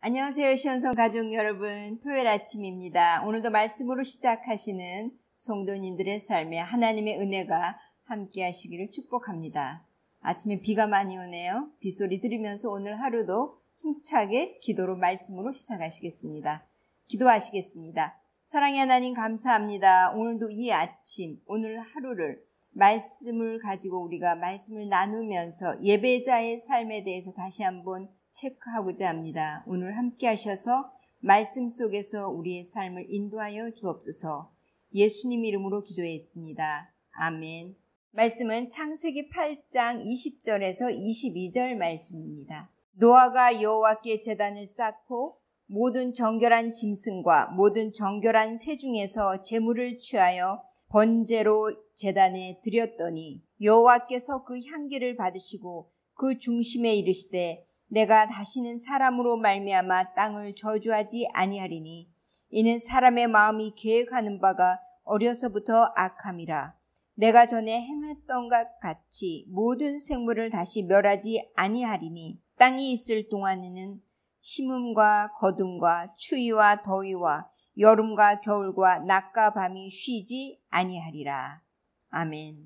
안녕하세요. 시온성 가족 여러분, 토요일 아침입니다. 오늘도 말씀으로 시작하시는 성도님들의 삶에 하나님의 은혜가 함께 하시기를 축복합니다. 아침에 비가 많이 오네요. 빗소리 들으면서 오늘 하루도 힘차게 기도로 말씀으로 시작하시겠습니다. 기도하시겠습니다. 사랑의 하나님 감사합니다. 오늘도 이 아침, 오늘 하루를 말씀을 가지고 우리가 말씀을 나누면서 예배자의 삶에 대해서 다시 한번 체크하고자 합니다. 오늘 함께 하셔서 말씀 속에서 우리의 삶을 인도하여 주옵소서. 예수님 이름으로 기도했습니다. 아멘. 말씀은 창세기 8장 20절에서 22절 말씀입니다. 노아가 여호와께 제단을 쌓고 모든 정결한 짐승과 모든 정결한 새 중에서 제물을 취하여 번제로 제단에 드렸더니 여호와께서 그 향기를 받으시고 그 중심에 이르시되 내가 다시는 사람으로 말미암아 땅을 저주하지 아니하리니 이는 사람의 마음이 계획하는 바가 어려서부터 악함이라. 내가 전에 행했던 것 같이 모든 생물을 다시 멸하지 아니하리니 땅이 있을 동안에는 심음과 거둠과 추위와 더위와 여름과 겨울과 낮과 밤이 쉬지 아니하리라. 아멘.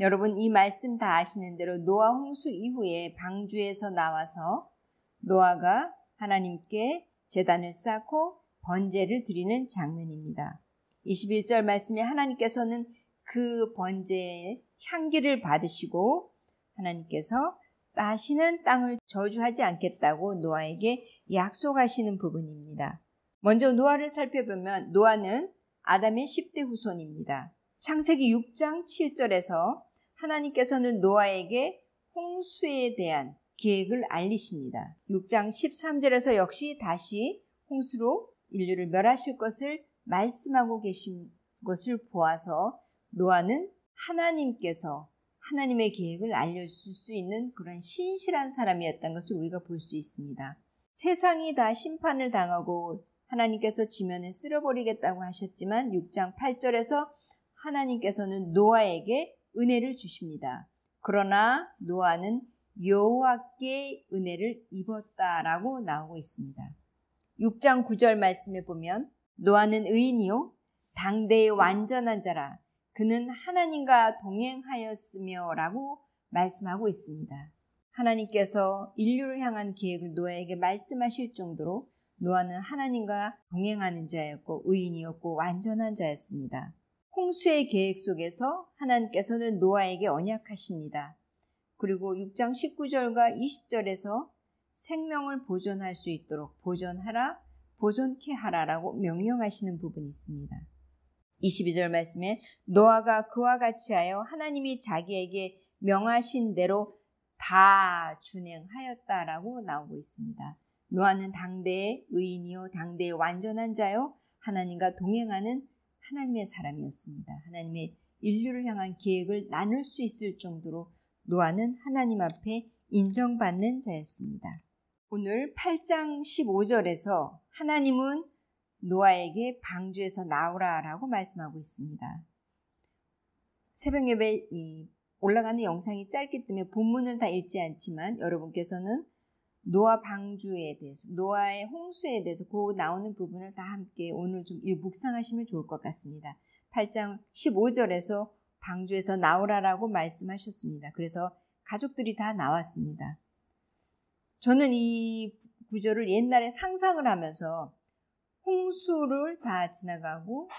여러분, 이 말씀 다 아시는 대로 노아 홍수 이후에 방주에서 나와서 노아가 하나님께 제단을 쌓고 번제를 드리는 장면입니다. 21절 말씀에 하나님께서는 그 번제의 향기를 받으시고 하나님께서 다시는 땅을 저주하지 않겠다고 노아에게 약속하시는 부분입니다. 먼저 노아를 살펴보면 노아는 아담의 10대 후손입니다. 창세기 6장 7절에서 하나님께서는 노아에게 홍수에 대한 계획을 알리십니다. 6장 13절에서 역시 다시 홍수로 인류를 멸하실 것을 말씀하고 계신 것을 보아서 노아는 하나님께서 하나님의 계획을 알려줄 수 있는 그런 신실한 사람이었다는 것을 우리가 볼 수 있습니다. 세상이 다 심판을 당하고 하나님께서 지면에 쓸어버리겠다고 하셨지만 6장 8절에서 하나님께서는 노아에게 은혜를 주십니다. 그러나 노아는 여호와께 은혜를 입었다라고 나오고 있습니다. 6장 9절 말씀에 보면 노아는 의인이요 당대의 완전한 자라 그는 하나님과 동행하였으며 라고 말씀하고 있습니다. 하나님께서 인류를 향한 계획을 노아에게 말씀하실 정도로 노아는 하나님과 동행하는 자였고 의인이었고 완전한 자였습니다. 홍수의 계획 속에서 하나님께서는 노아에게 언약하십니다. 그리고 6장 19절과 20절에서 생명을 보존할 수 있도록 보존하라, 보존케 하라라고 명령하시는 부분이 있습니다. 22절 말씀에 노아가 그와 같이 하여 하나님이 자기에게 명하신 대로 다 준행하였다라고 나오고 있습니다. 노아는 당대의 의인이요 당대의 완전한 자요 하나님과 동행하는 하나님의 사람이었습니다. 하나님의 인류를 향한 계획을 나눌 수 있을 정도로 노아는 하나님 앞에 인정받는 자였습니다. 오늘 8장 15절에서 하나님은 노아에게 방주에서 나오라라고 말씀하고 있습니다. 새벽 예배 올라가는 영상이 짧기 때문에 본문을 다 읽지 않지만 여러분께서는 노아 방주에 대해서 노아의 홍수에 대해서 그 나오는 부분을 다 함께 오늘 좀 묵상하시면 좋을 것 같습니다. 8장 15절에서 방주에서 나오라라고 말씀하셨습니다. 그래서 가족들이 다 나왔습니다. 저는 이 구절을 옛날에 상상을 하면서 홍수를 다 지나가고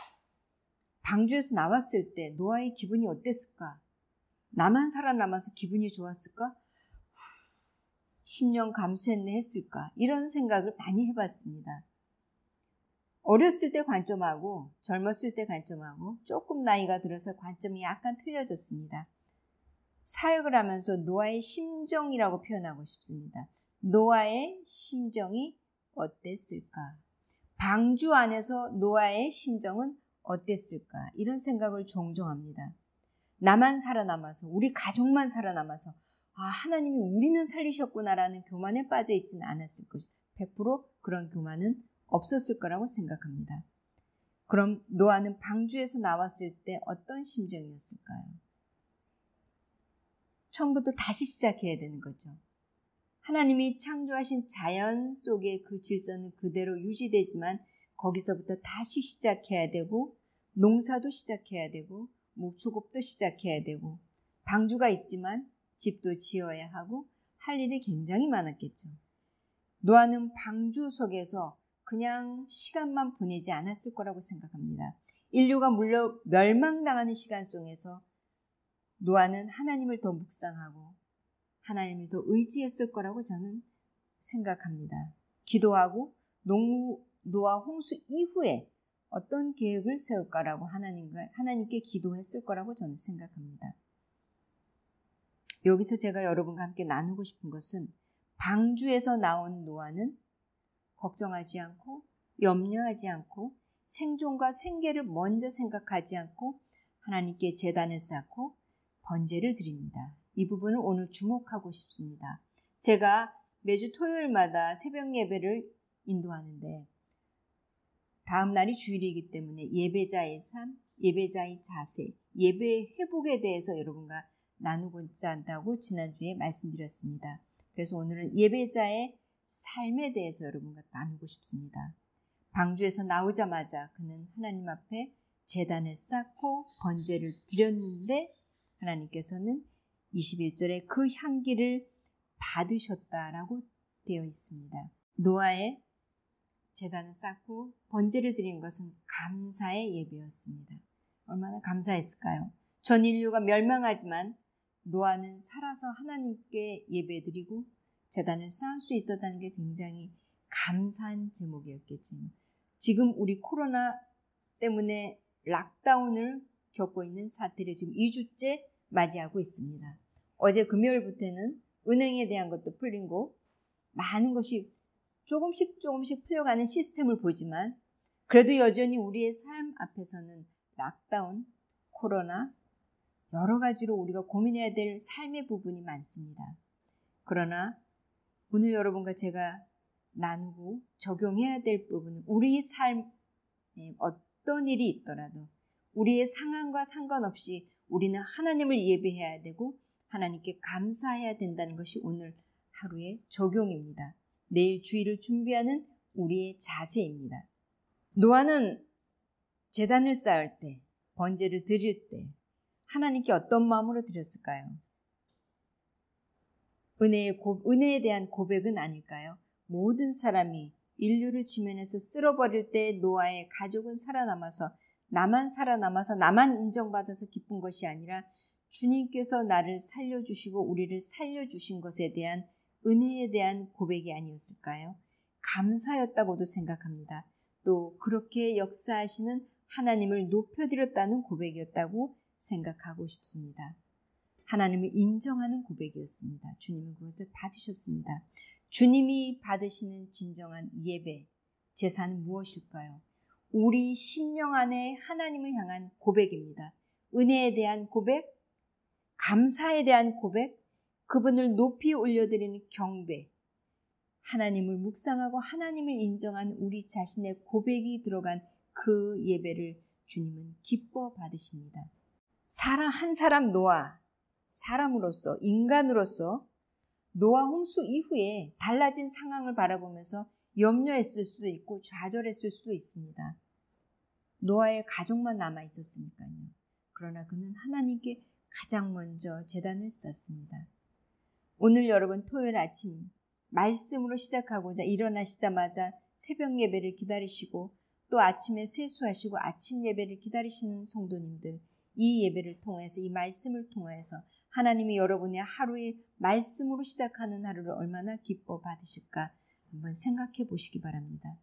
방주에서 나왔을 때 노아의 기분이 어땠을까? 나만 살아남아서 기분이 좋았을까? 10년 감수했네 했을까? 이런 생각을 많이 해봤습니다. 어렸을 때 관점하고 젊었을 때 관점하고 조금 나이가 들어서 관점이 약간 틀려졌습니다. 사역을 하면서 노아의 심정이라고 표현하고 싶습니다. 노아의 심정이 어땠을까? 방주 안에서 노아의 심정은 어땠을까? 이런 생각을 종종 합니다. 나만 살아남아서 우리 가족만 살아남아서 하나님이 우리는 살리셨구나라는 교만에 빠져 있지는 않았을 것이 100% 그런 교만은 없었을 거라고 생각합니다. 그럼 노아는 방주에서 나왔을 때 어떤 심정이었을까요? 처음부터 다시 시작해야 되는 거죠. 하나님이 창조하신 자연 속의 그 질서는 그대로 유지되지만 거기서부터 다시 시작해야 되고 농사도 시작해야 되고 목축업도 시작해야 되고 방주가 있지만 집도 지어야 하고 할 일이 굉장히 많았겠죠. 노아는 방주 속에서 그냥 시간만 보내지 않았을 거라고 생각합니다. 인류가 물론 멸망당하는 시간 속에서 노아는 하나님을 더 묵상하고 하나님을 더 의지했을 거라고 저는 생각합니다. 기도하고 노아 홍수 이후에 어떤 계획을 세울까라고 하나님께 기도했을 거라고 저는 생각합니다. 여기서 제가 여러분과 함께 나누고 싶은 것은 방주에서 나온 노아는 걱정하지 않고 염려하지 않고 생존과 생계를 먼저 생각하지 않고 하나님께 제단을 쌓고 번제를 드립니다. 이 부분을 오늘 주목하고 싶습니다. 제가 매주 토요일마다 새벽 예배를 인도하는데 다음 날이 주일이기 때문에 예배자의 삶, 예배자의 자세, 예배의 회복에 대해서 여러분과 나누고자 한다고 지난주에 말씀드렸습니다. 그래서 오늘은 예배자의 삶에 대해서 여러분과 나누고 싶습니다. 방주에서 나오자마자 그는 하나님 앞에 제단을 쌓고 번제를 드렸는데 하나님께서는 21절에 그 향기를 받으셨다라고 되어 있습니다. 노아의 제단을 쌓고 번제를 드린 것은 감사의 예배였습니다. 얼마나 감사했을까요? 전 인류가 멸망하지만 노아는 살아서 하나님께 예배드리고 제단을 쌓을 수 있었다는 게 굉장히 감사한 제목이었겠죠. 지금 우리 코로나 때문에 락다운을 겪고 있는 사태를 지금 2주째 맞이하고 있습니다. 어제 금요일부터는 은행에 대한 것도 풀리고 많은 것이 조금씩 풀려가는 시스템을 보지만 그래도 여전히 우리의 삶 앞에서는 락다운, 코로나 여러 가지로 우리가 고민해야 될 삶의 부분이 많습니다. 그러나 오늘 여러분과 제가 나누고 적용해야 될 부분은 우리 삶에 어떤 일이 있더라도 우리의 상황과 상관없이 우리는 하나님을 예배해야 되고 하나님께 감사해야 된다는 것이 오늘 하루의 적용입니다. 내일 주일을 준비하는 우리의 자세입니다. 노아는 제단을 쌓을 때, 번제를 드릴 때 하나님께 어떤 마음으로 드렸을까요? 은혜에 대한 고백은 아닐까요? 모든 사람이 인류를 지면에서 쓸어버릴 때 노아의 가족은 살아남아서 나만 인정받아서 기쁜 것이 아니라 주님께서 나를 살려주시고 우리를 살려주신 것에 대한 은혜에 대한 고백이 아니었을까요? 감사였다고도 생각합니다. 또 그렇게 역사하시는 하나님을 높여드렸다는 고백이었다고 생각하고 싶습니다. 하나님을 인정하는 고백이었습니다. 주님은 그것을 받으셨습니다. 주님이 받으시는 진정한 예배, 제사는 무엇일까요? 우리 심령 안에 하나님을 향한 고백입니다. 은혜에 대한 고백, 감사에 대한 고백, 그분을 높이 올려드리는 경배, 하나님을 묵상하고 하나님을 인정한 우리 자신의 고백이 들어간 그 예배를 주님은 기뻐 받으십니다. 한 사람 노아, 사람으로서 인간으로서 노아 홍수 이후에 달라진 상황을 바라보면서 염려했을 수도 있고 좌절했을 수도 있습니다. 노아의 가족만 남아 있었으니까요. 그러나 그는 하나님께 가장 먼저 제단을 쌓습니다. 오늘 여러분 토요일 아침 말씀으로 시작하고자 일어나시자마자 새벽 예배를 기다리시고 또 아침에 세수하시고 아침 예배를 기다리시는 성도님들, 이 예배를 통해서 이 말씀을 통해서 하나님이 여러분의 하루의 말씀으로 시작하는 하루를 얼마나 기뻐 받으실까 한번 생각해 보시기 바랍니다.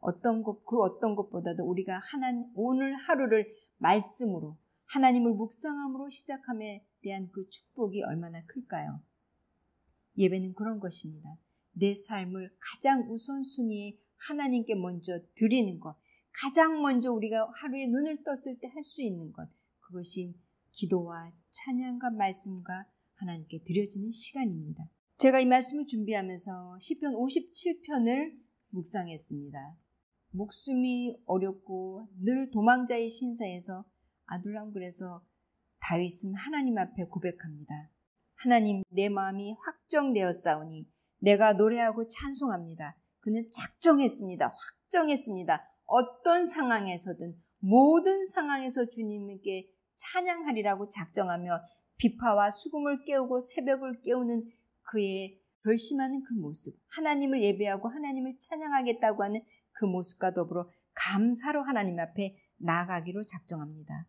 어떤 것보다도 우리가 오늘 하루를 말씀으로 하나님을 묵상함으로 시작함에 대한 그 축복이 얼마나 클까요? 예배는 그런 것입니다. 내 삶을 가장 우선순위에 하나님께 먼저 드리는 것, 가장 먼저 우리가 하루에 눈을 떴을 때 할 수 있는 것, 그것이 기도와 찬양과 말씀과 하나님께 드려지는 시간입니다. 제가 이 말씀을 준비하면서 시편 57편을 묵상했습니다. 목숨이 어렵고 늘 도망자의 신세에서 아둘람 글에서 다윗은 하나님 앞에 고백합니다. 하나님, 내 마음이 확정되었사오니 내가 노래하고 찬송합니다. 그는 작정했습니다. 확정했습니다. 어떤 상황에서든 모든 상황에서 주님께 찬양하리라고 작정하며 비파와 수금을 깨우고 새벽을 깨우는 그의 결심하는 그 모습, 하나님을 예배하고 하나님을 찬양하겠다고 하는 그 모습과 더불어 감사로 하나님 앞에 나아가기로 작정합니다.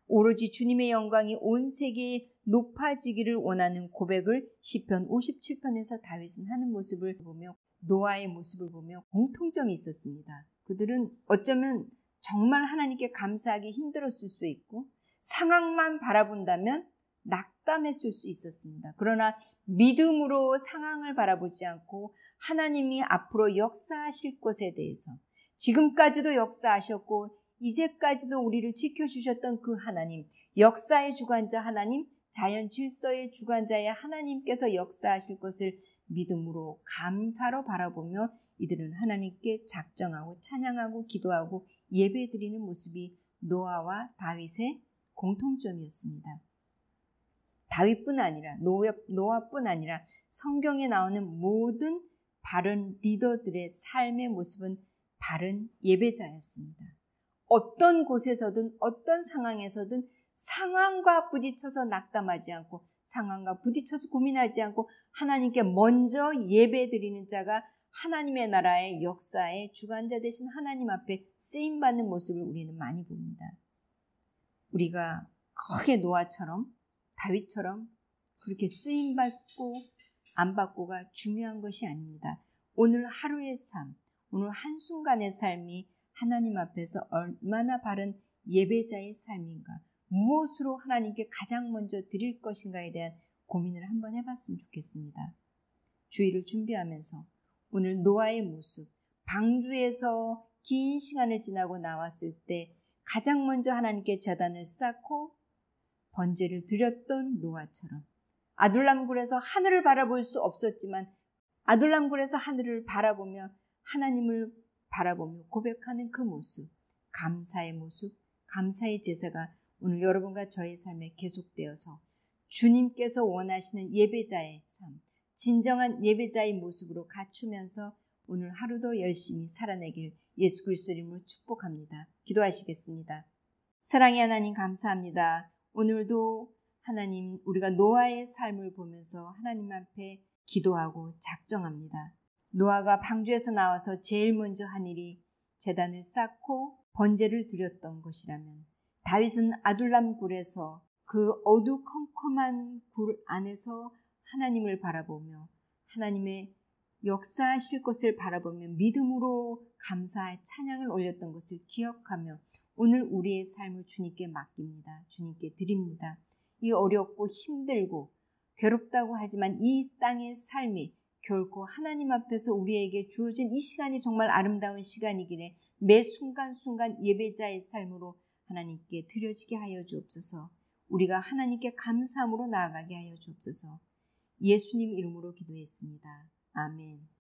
오로지 주님의 영광이 온 세계에 높아지기를 원하는 고백을 시편 57편에서 다윗은 하는 모습을 보며 노아의 모습을 보며 공통점이 있었습니다. 그들은 어쩌면 정말 하나님께 감사하기 힘들었을 수 있고 상황만 바라본다면 낙담했을 수 있었습니다. 그러나 믿음으로 상황을 바라보지 않고 하나님이 앞으로 역사하실 것에 대해서 지금까지도 역사하셨고 이제까지도 우리를 지켜주셨던 그 하나님, 역사의 주관자 하나님, 자연 질서의 주관자의 하나님께서 역사하실 것을 믿음으로 감사로 바라보며 이들은 하나님께 작정하고 찬양하고 기도하고 예배드리는 모습이 노아와 다윗의 공통점이었습니다. 다윗뿐 아니라 노아뿐 아니라 성경에 나오는 모든 바른 리더들의 삶의 모습은 바른 예배자였습니다. 어떤 곳에서든 어떤 상황에서든 상황과 부딪혀서 낙담하지 않고 상황과 부딪혀서 고민하지 않고 하나님께 먼저 예배드리는 자가 하나님의 나라의 역사의 주관자 되신 하나님 앞에 쓰임받는 모습을 우리는 많이 봅니다. 우리가 크게 노아처럼 다윗처럼 그렇게 쓰임받고 안 받고가 중요한 것이 아닙니다. 오늘 하루의 삶, 오늘 한순간의 삶이 하나님 앞에서 얼마나 바른 예배자의 삶인가, 무엇으로 하나님께 가장 먼저 드릴 것인가에 대한 고민을 한번 해봤으면 좋겠습니다. 주일을 준비하면서 오늘 노아의 모습, 방주에서 긴 시간을 지나고 나왔을 때 가장 먼저 하나님께 제단을 쌓고 번제를 드렸던 노아처럼 아둘람굴에서 하늘을 바라볼 수 없었지만 아둘람굴에서 하늘을 바라보며 하나님을 바라보며 고백하는 그 모습, 감사의 모습, 감사의 제사가 오늘 여러분과 저의 삶에 계속되어서 주님께서 원하시는 예배자의 삶, 진정한 예배자의 모습으로 갖추면서 오늘 하루도 열심히 살아내길 예수 그리스도의 이름으로 축복합니다. 기도하시겠습니다. 사랑의 하나님 감사합니다. 오늘도 하나님 우리가 노아의 삶을 보면서 하나님 앞에 기도하고 작정합니다. 노아가 방주에서 나와서 제일 먼저 한 일이 제단을 쌓고 번제를 드렸던 것이라면 다윗은 아둘람 굴에서 그 어두컴컴한 굴 안에서 하나님을 바라보며 하나님의 역사하실 것을 바라보며 믿음으로 감사의 찬양을 올렸던 것을 기억하며 오늘 우리의 삶을 주님께 맡깁니다. 주님께 드립니다. 이 어렵고 힘들고 괴롭다고 하지만 이 땅의 삶이 결코 하나님 앞에서 우리에게 주어진 이 시간이 정말 아름다운 시간이기에 매 순간순간 예배자의 삶으로 하나님께 드려지게 하여 주옵소서. 우리가 하나님께 감사함으로 나아가게 하여 주옵소서. 예수님 이름으로 기도했습니다. 아멘.